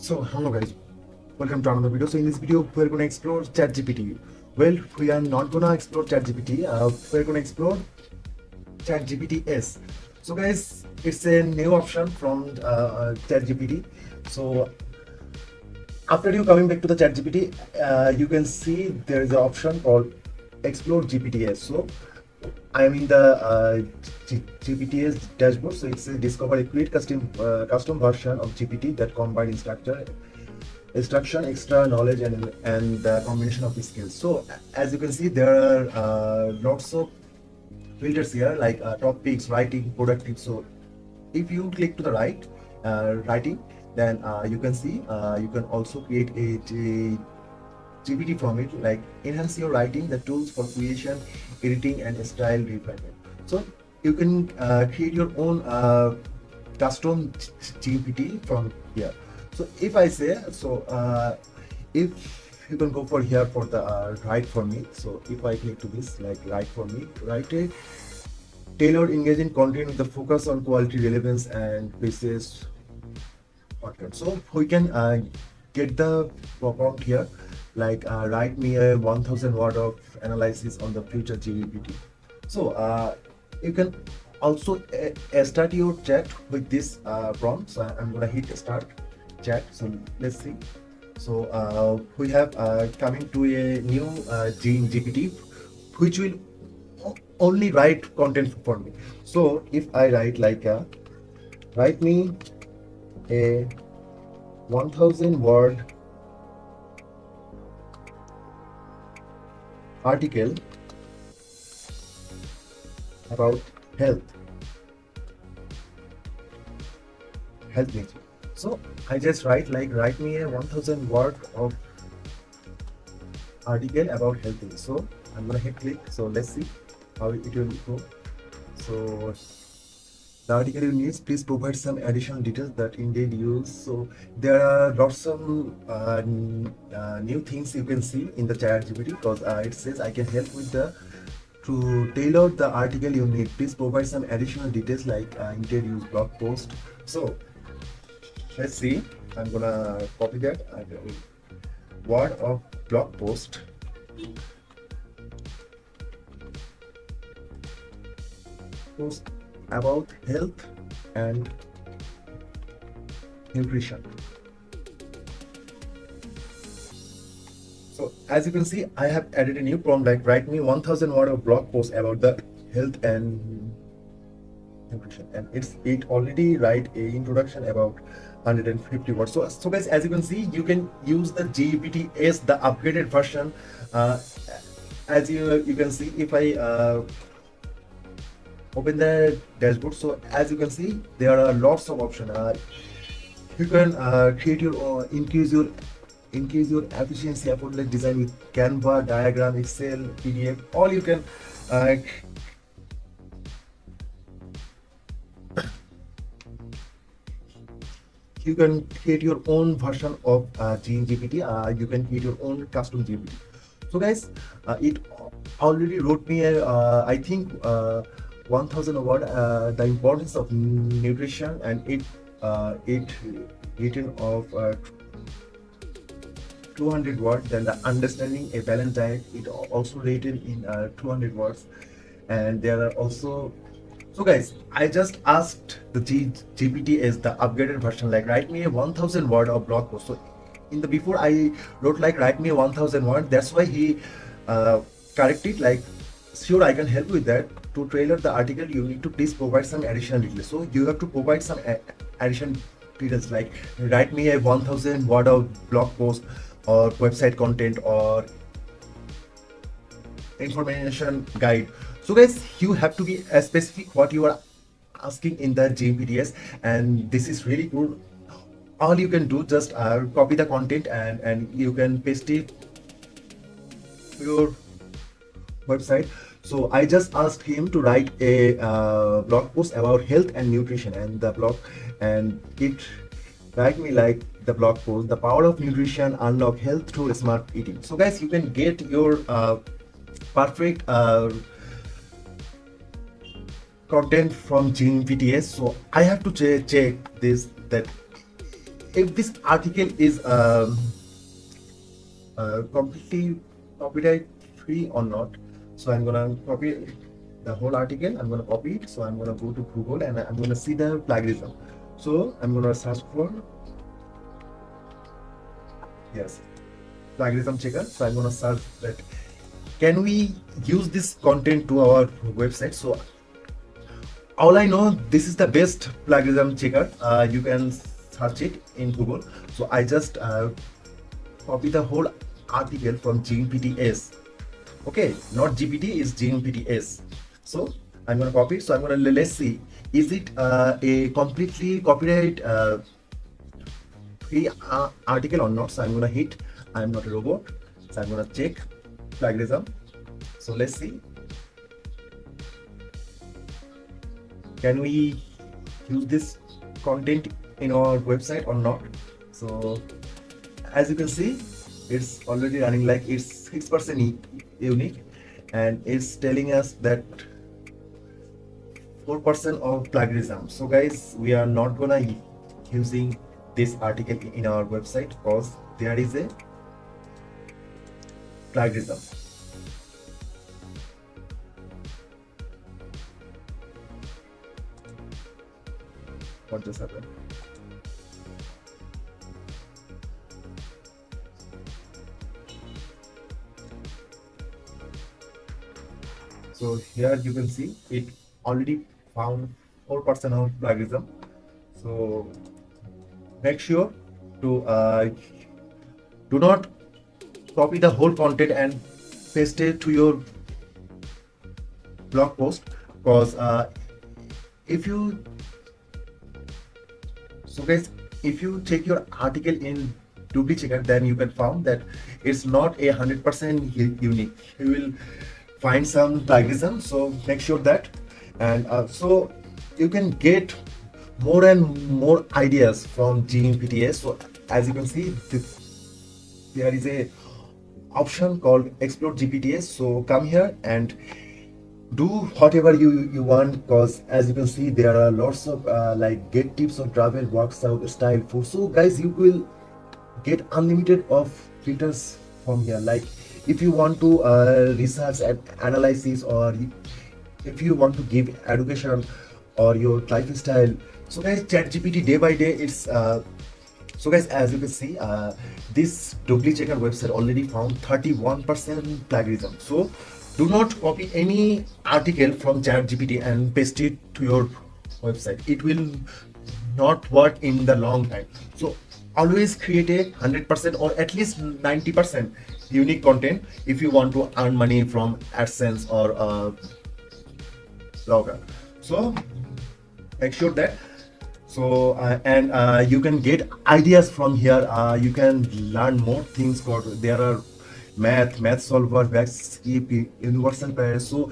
So hello guys, welcome to another video. So in this video we're going to explore ChatGPT. Well, we are not going to explore ChatGPT. We're going to explore ChatGPT S. So guys, it's a new option from ChatGPT. So after you coming back to the ChatGPT, you can see there is an option called Explore GPTs. So I'm in the GPTs dashboard. So it's a discover a create custom version of GPT that combines instruction, extra knowledge, and the combination of the skills. So as you can see, there are lots of filters here like topics, writing, productive. So if you click to the right, writing, then you can see you can also create a GPT from it, like enhance your writing, the tools for creation, editing, and style refinement. So you can create your own custom GPT from here. So if I say, if you can go for here for the write for me. So if I click to this, like write for me, write a tailored engaging content with the focus on quality, relevance, and precise content. So we can get the prompt here, like write me a 1000 word of analysis on the future GPT. So you can also start your chat with this prompt. So I'm gonna hit start chat. So let's see. So we have coming to a new GPT, which will only write content for me. So if I write like write me a 1000 word article about health nature. So I just write me a 1000 word of article about health nature. So I'm gonna hit click. So let's see how it will go. So the article you need, please provide some additional details that indeed use. So there are lots of new things you can see in the chat GPT, because it says I can help with the to tailor the article you need. Please provide some additional details like indeed use blog post. So let's see. I'm gonna copy that word of blog post. Post about health and nutrition. So as you can see, I have added a new prompt like write me 1000 word of blog post about the health and nutrition, and it already write a introduction about 150 words. So guys, as you can see, you can use the GPT as the upgraded version. As you can see, if I open the dashboard, so as you can see, there are lots of options. You can create your increase your efficiency, effortless design with Canva, diagram, Excel, PDF. All you can you can create your own version of GPT. You can create your own custom GPT. So guys, it already wrote me a I think 1000 word the importance of nutrition, and it written of 200 words. Then the understanding a balanced diet, it also rated in 200 words. And there are also, so guys, I just asked the GPT as the upgraded version, like write me a 1000 word of blog post. So in the before I wrote like write me a 1000 word. That's why he corrected like sure I can help with that. To tailor the article, you need to please provide some additional details. So you have to provide some additional details like write me a 1000 word of blog post or website content or information guide. So guys, you have to be specific what you are asking in the GPTs, and this is really good. All you can do, just copy the content and you can paste it to your website. So I just asked him to write a blog post about health and nutrition, and the blog, and it write me like the blog post, the power of nutrition, unlock health through smart eating. So guys, you can get your perfect content from GPTs. So I have to check this, that if this article is completely copyright free or not. So I'm gonna copy the whole article. I'm gonna copy it. So I'm gonna go to Google and I'm gonna see the plagiarism. So I'm gonna search for, yes, plagiarism checker. So I'm gonna search that. Can we use this content to our website? So all I know, this is the best plagiarism checker. You can search it in Google. So I just copy the whole article from GPTs. Okay, not GPT, is GPTs. So I'm gonna copy it. So I'm gonna, let's see, is it a completely copyright free article or not? So I'm gonna hit I'm not a robot. So I'm gonna check plagiarism. So let's see, can we use this content in our website or not? So as you can see, it's already running, like it's 6% unique, and it's telling us that 4% of plagiarism. So guys, we are not gonna using this article in our website because there is a plagiarism. What just happened? So here you can see it already found 4% of plagiarism. So make sure to do not copy the whole content and paste it to your blog post, because if you, so guys, if you check your article in duplicate, then you can find that it's not 100% unique. You will find some plagiarism. So make sure that, and so you can get more and more ideas from GPTs. So as you can see, there is a option called explore GPTs. So come here and do whatever you want, because as you can see, there are lots of like get tips on travel, workout, style, food. So guys, you will get unlimited of filters from here. Like if you want to research and analysis, or if you want to give education or your lifestyle. So guys, ChatGPT day by day, it's so guys, as you can see, this duplicate checker website already found 31% plagiarism. So do not copy any article from ChatGPT and paste it to your website. It will not work in the long time. So always create a 100% or at least 90% unique content if you want to earn money from AdSense or blogger. So make sure that. So and you can get ideas from here. You can learn more things. There are math solver, universal pairs. So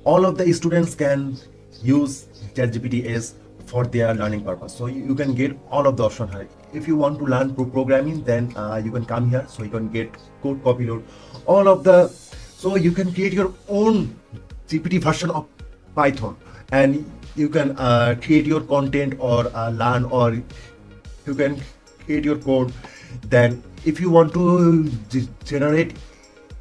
all of the students can use ChatGPT as for their learning purpose. So you can get all of the option here. If you want to learn programming, then you can come here. So you can get code copy load, all of the. So you can create your own GPT version of Python, and you can create your content or learn, or you can create your code. Then if you want to generate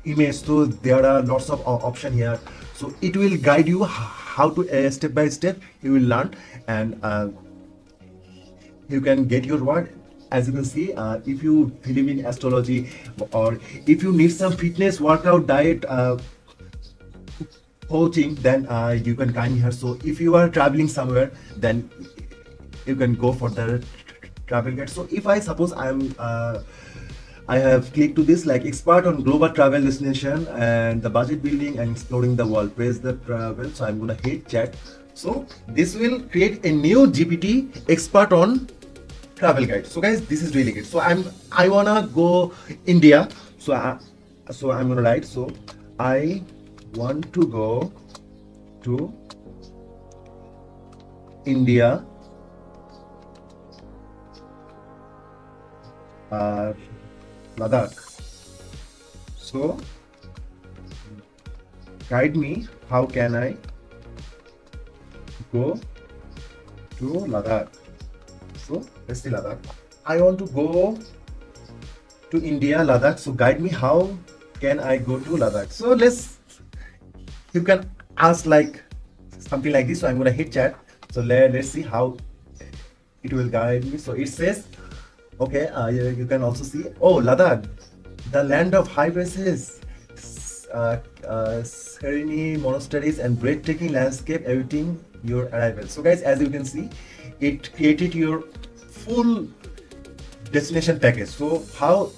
image, so there are lots of option here. So it will guide you how to step by step you will learn, and you can get your word. As you can see, if you believe in astrology, or if you need some fitness, workout, diet, coaching, then you can come here. So if you are traveling somewhere, then you can go for the travel guide. So if I suppose I have clicked to this, like expert on global travel destination and the budget building and exploring the world, praise the travel. So I'm gonna hit chat. So this will create a new GPT expert on travel guide. So guys, this is really good. So I wanna go India. So I'm gonna write. So I want to go to India, Ladakh. So guide me, how can I go to Ladakh? So let's see Ladakh. I want to go to India, Ladakh. So guide me, how can I go to Ladakh? So you can ask like something like this. So I'm gonna hit chat. So let's see how it will guide me. So it says, okay, you can also see, oh, Ladakh, the land of high places, serene monasteries and breathtaking landscape awaiting your arrival. So guys, as you can see, it created your full destination package. So how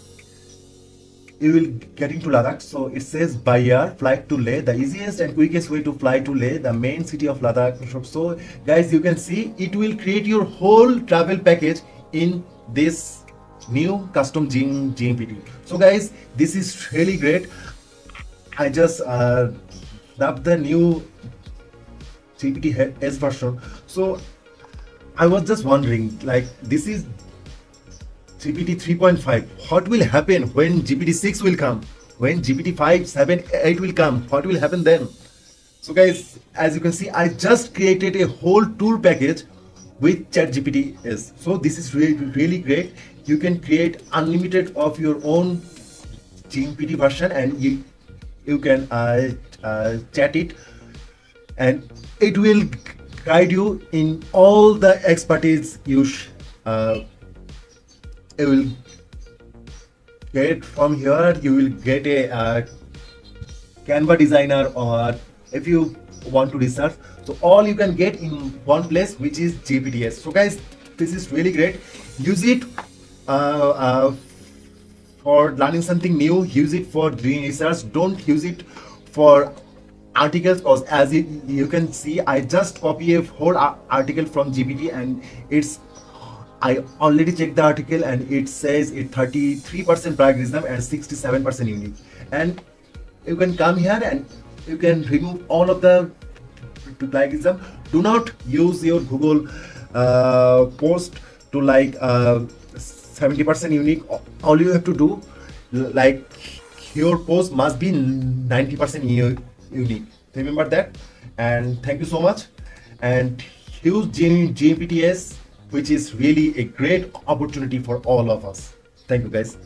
you will get into Ladakh? So it says by air flight to Leh, the easiest and quickest way to fly to Leh, the main city of Ladakh. So guys, you can see it will create your whole travel package in this new custom GPT. So guys, this is really great. I just love the new GPT S version. So I was just wondering, like, this is GPT 3.5. What will happen when GPT 6 will come? When GPT 5, 7, 8 will come? What will happen then? So guys, as you can see, I just created a whole tool package with ChatGPT S. So this is really great. You can create unlimited of your own GPT version, and you can chat it, and it will guide you in all the expertise you will get from here. You will get a Canva designer, or if you want to research, so all you can get in one place, which is GPTs. So guys, this is really great. Use it for learning something new. Use it for doing research. Don't use it for articles, because as you can see, I just copy a whole article from GPT, and I already checked the article, and it says it 33% plagiarism and 67% unique. And you can come here and you can remove all of the plagiarism. Do not use your Google post to like 70% unique. All you have to do, like, your post must be 90% unique. Remember that. And thank you so much. And use GPTs, which is really a great opportunity for all of us. Thank you, guys.